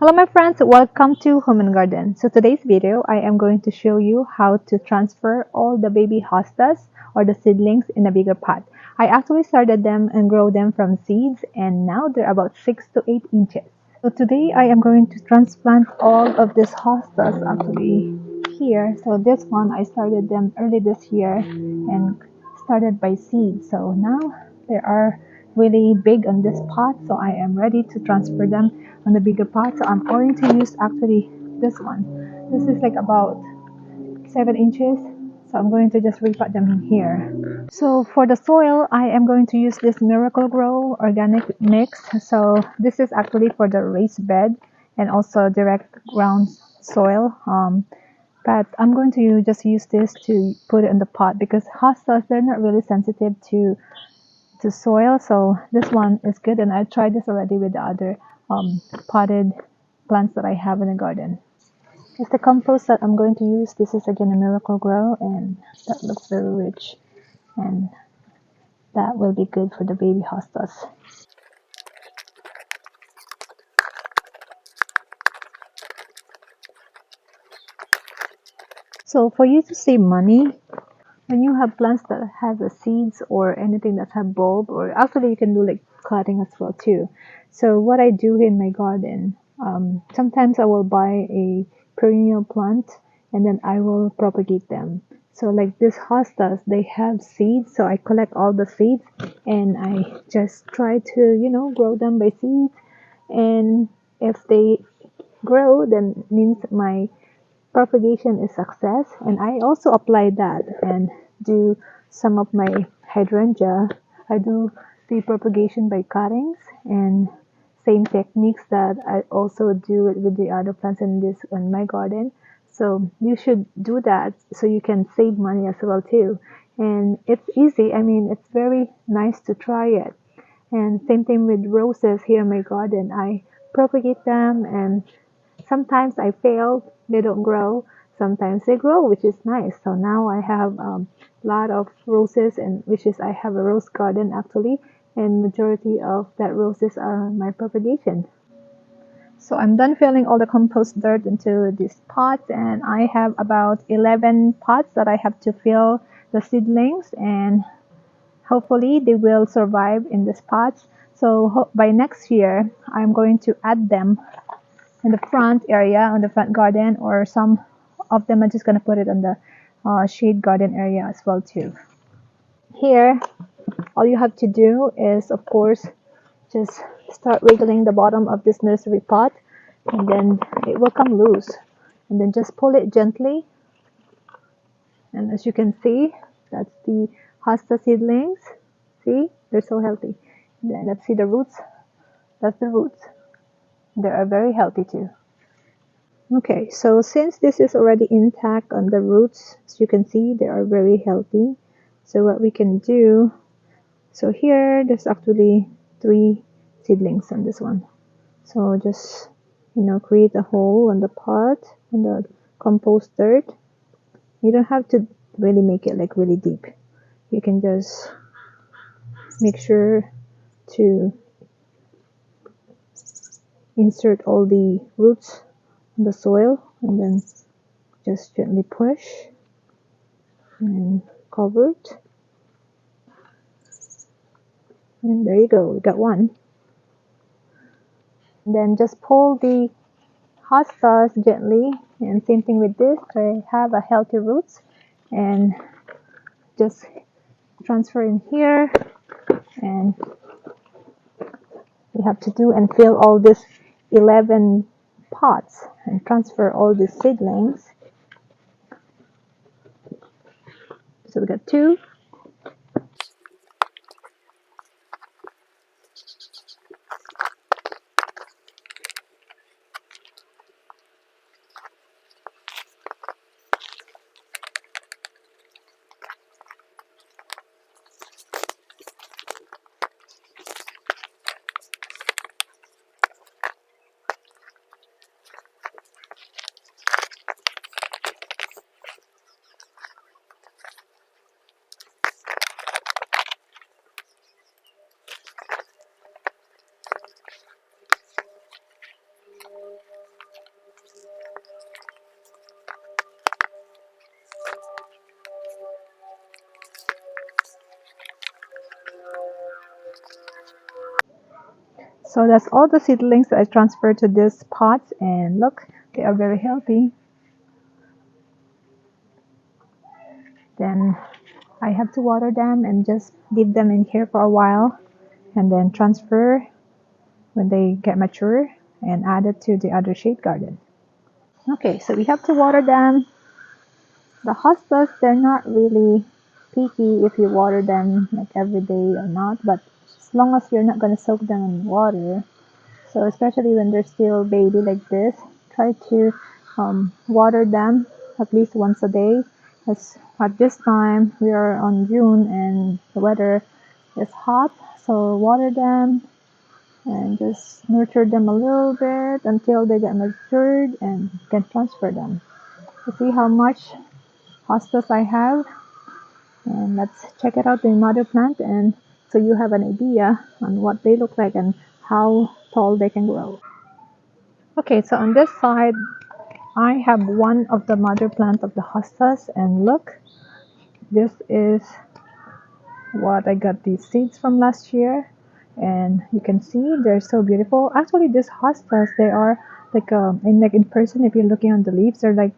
Hello my friends, welcome to Home and Garden. So today's video, I am going to show you how to transfer all the baby hostas or the seedlings in a bigger pot. I actually started them and grow them from seeds and now they're about 6 to 8 inches. So today I am going to transplant all of these hostas actually here. So this one, I started them early this year and started by seed. So now they are really big on this pot, so I am ready to transfer them on the bigger pot. So I'm going to use actually this one. This is like about 7 inches, so I'm going to just repot them in here. So for the soil, I am going to use this Miracle Grow organic mix. So this is actually for the raised bed and also direct ground soil. But I'm going to just use this to put it in the pot because hostas, they're not really sensitive to soil, so this one is good, and I tried this already with the other potted plants that I have in the garden. It's the compost that I'm going to use. This is again a Miracle Grow, and that looks very rich, and that will be good for the baby hostas. So for you to save money, when you have plants that have the seeds or anything that have bulb, or actually you can do like cladding as well too. So what I do in my garden, sometimes I will buy a perennial plant and then I will propagate them. So like this hostas, they have seeds, so I collect all the seeds and I just try to, grow them by seeds. And if they grow, then means my propagation is success, and I also apply that and do some of my hydrangea. I do the propagation by cuttings and same techniques that I also do it with the other plants in my garden. So you should do that so you can save money as well too. And it's easy. I mean, it's very nice to try it. And same thing with roses here in my garden. I propagate them and sometimes I fail, they don't grow. Sometimes they grow, which is nice. So now I have a lot of roses, and which is I have a rose garden actually, and majority of that roses are my propagation. So I'm done filling all the compost dirt into these pots, and I have about 11 pots that I have to fill the seedlings, and hopefully they will survive in these pots. So by next year, I'm going to add them in the front area, on the front garden, or some of them I'm just going to put it on the shade garden area as well too. Here, all you have to do is, of course, just start wiggling the bottom of this nursery pot, and then it will come loose. And then just pull it gently. And as you can see, that's the hosta seedlings. See, they're so healthy. Then let's see the roots. That's the roots. They are very healthy too. Okay, so since this is already intact on the roots, as you can see, they are very healthy. So what we can do, so here there's actually 3 seedlings on this one. So just, create a hole on the pot, on the compost dirt. You don't have to really make it like really deep. You can just make sure to insert all the roots in the soil and then just gently push and cover it, and there you go, we got one. And then just pull the hostas gently, and same thing with this. I have a healthy roots, and just transfer in here, and you have to do and fill all these 11 pots and transfer all the seedlings. So we got 2. So that's all the seedlings that I transferred to this pot, and look, they are very healthy. Then I have to water them and just leave them in here for a while, and then transfer when they get mature and add it to the other shade garden. Okay, so we have to water them. The hostas, they're not really picky if you water them like every day or not, but as long as you're not going to soak them in water, so especially when they're still baby like this, try to water them at least once a day. As at this time we are on June and the weather is hot, so water them and just nurture them a little bit until they get matured and can transfer them. You see how much hostas I have, and let's check it out in mother plant, and so you have an idea on what they look like and how tall they can grow. Okay, so on this side I have one of the mother plant of the hostas, and look, this is what I got these seeds from last year, and you can see they're so beautiful. Actually, these hostas, they are like in person, if you're looking on the leaves, they're like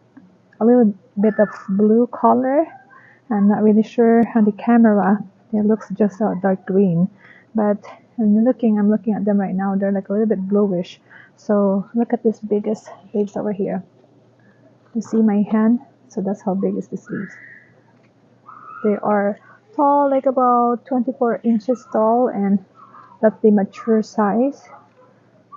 a little bit of blue color. I'm not really sure on the camera, it looks just dark green, but when I'm looking at them right now, they're like a little bit bluish. So look at this biggest leaves over here. You see my hand? So that's how big is this leaves. They are tall, like about 24 inches tall, and that's the mature size.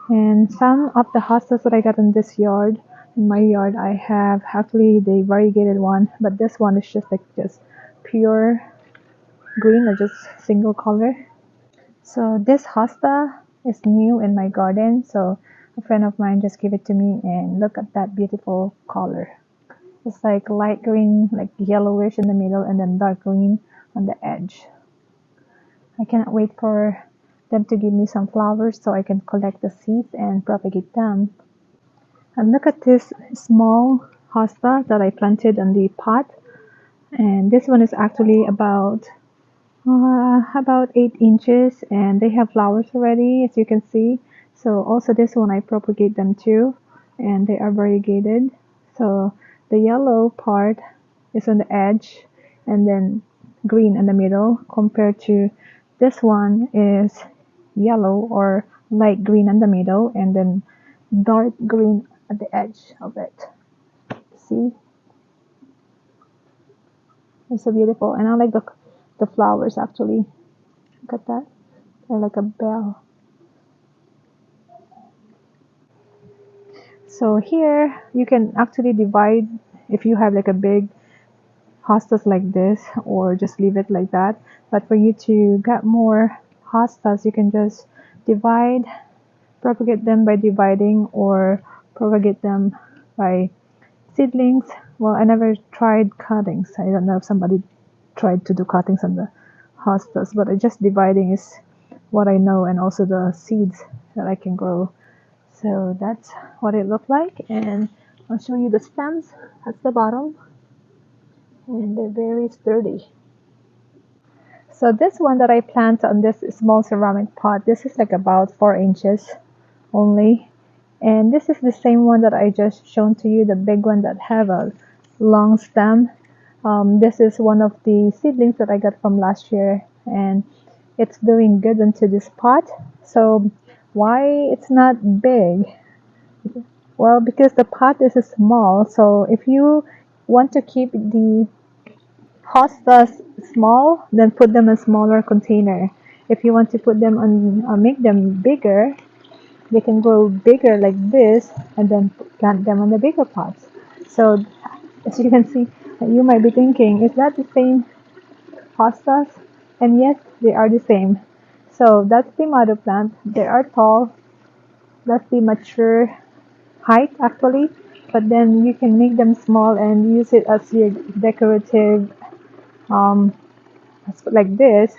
And some of the hostas that I got in this yard, in my yard, I have actually the variegated one, but this one is just pure green or just single color. So this hosta is new in my garden, so a friend of mine just gave it to me, and look at that beautiful color. It's like light green, like yellowish in the middle, and then dark green on the edge. I cannot wait for them to give me some flowers so I can collect the seeds and propagate them. And look at this small hosta that I planted on the pot, and this one is actually about 8 inches, and they have flowers already, as you can see. So also this one I propagate them too, and they are variegated. So the yellow part is on the edge and then green in the middle, compared to this one is yellow or light green in the middle and then dark green at the edge of it. See, it's so beautiful, and I like the flowers actually. Look at that, they're like a bell. So here you can actually divide if you have like a big hostas like this, or just leave it like that. But for you to get more hostas, you can just propagate them by dividing, or propagate them by seedlings. Well, I never tried cuttings. I don't know if somebody tried to do cuttings on the hostas, but just dividing is what I know, and also the seeds that I can grow. So that's what it looked like, and I'll show you the stems at the bottom, and they're very sturdy. So this one that I planted on this small ceramic pot, this is like about 4 inches only, and this is the same one that I just shown to you, the big one that have a long stem. This is one of the seedlings that I got from last year, and it's doing good into this pot. So why it's not big? Well, because the pot is small, so if you want to keep the hostas small, then put them in a smaller container. If you want to put them on, make them bigger, they can grow bigger like this, and then plant them on the bigger pots. So as you can see, you might be thinking, is that the same hostas? And yes, they are the same. So that's the mother plant. They are tall. That's the mature height actually, but then you can make them small and use it as your decorative, like this,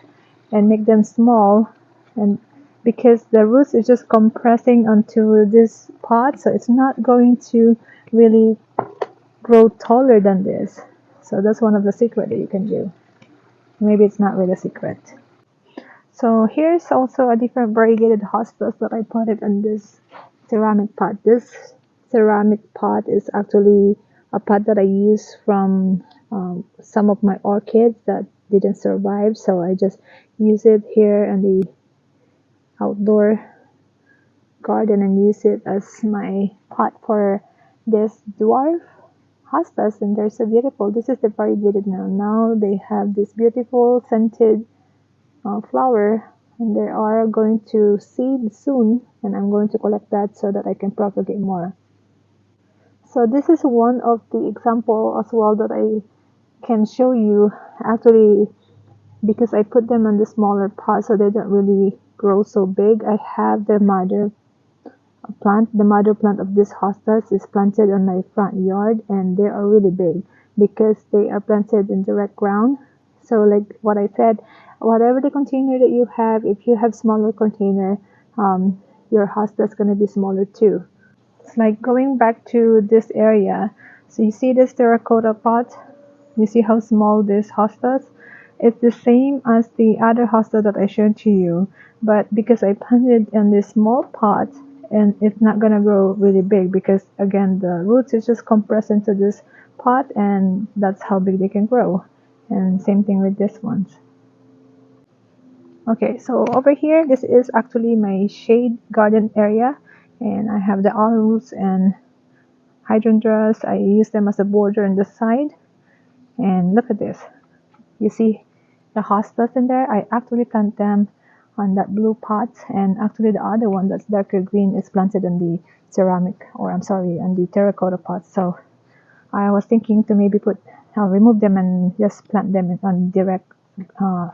and make them small, and because the roots is just compressing onto this pot, so it's not going to really grow taller than this. So that's one of the secret that you can do. Maybe it's not really a secret. So here's also a different variegated hostas that I put it in this ceramic pot. This ceramic pot is actually a pot that I use from some of my orchids that didn't survive, so I just use it here in the outdoor garden and use it as my pot for this dwarf hostas, and they're so beautiful. This is the variegated now. Now they have this beautiful scented flower, and they are going to seed soon, and I'm going to collect that so that I can propagate more. So this is one of the example as well that I can show you. Actually, because I put them in the smaller pot so they don't really grow so big, I have the mother plant. The mother plant of this hostas is planted on my front yard, and they are really big because they are planted in direct ground. So like what I said, whatever the container that you have, if you have smaller container, your hosta is going to be smaller too. It's like going back to this area. So you see this terracotta pot? You see how small this hostas? It's the same as the other hosta that I showed to you, but because I planted in this small pot, and it's not gonna grow really big because again the roots is just compressed into this pot, and that's how big they can grow. And same thing with this ones. Okay, so over here, this is actually my shade garden area, and I have the roots and hydrangeas. I use them as a border on the side. And look at this. You see the hostas in there? I actually plant them on that blue pot, and actually the other one that's darker green is planted in the ceramic, or I'm sorry, on the terracotta pot. So I was thinking to maybe remove them and just plant them on direct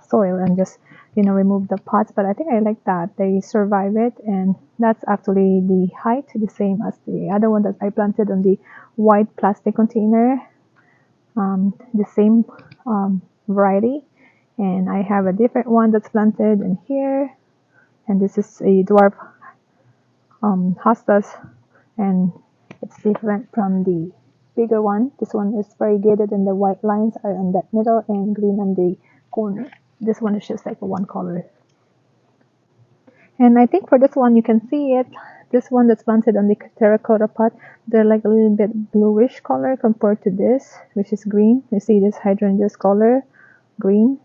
soil and just remove the pots, but I think I like that they survive it, and that's actually the height the same as the other one that I planted on the white plastic container, the same variety. And I have a different one that's planted in here, and this is a dwarf hostas, and it's different from the bigger one. This one is variegated and the white lines are in that middle and green on the corner. This one is just like a one color. And I think for this one you can see it. This one that's planted on the terracotta pot, they're like a little bit bluish color compared to this, which is green. You see this hydrangeas color, green,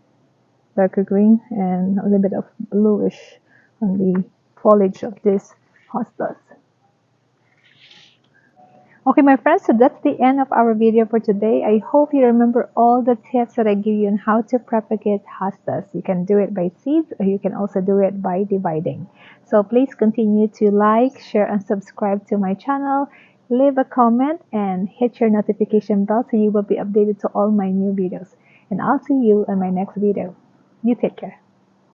darker green, and a little bit of bluish on the foliage of this hostas. Okay, my friends, so that's the end of our video for today. I hope you remember all the tips that I give you on how to propagate hostas. You can do it by seeds, or you can also do it by dividing. So please continue to like, share, and subscribe to my channel. Leave a comment and hit your notification bell so you will be updated to all my new videos. And I'll see you in my next video. You take care.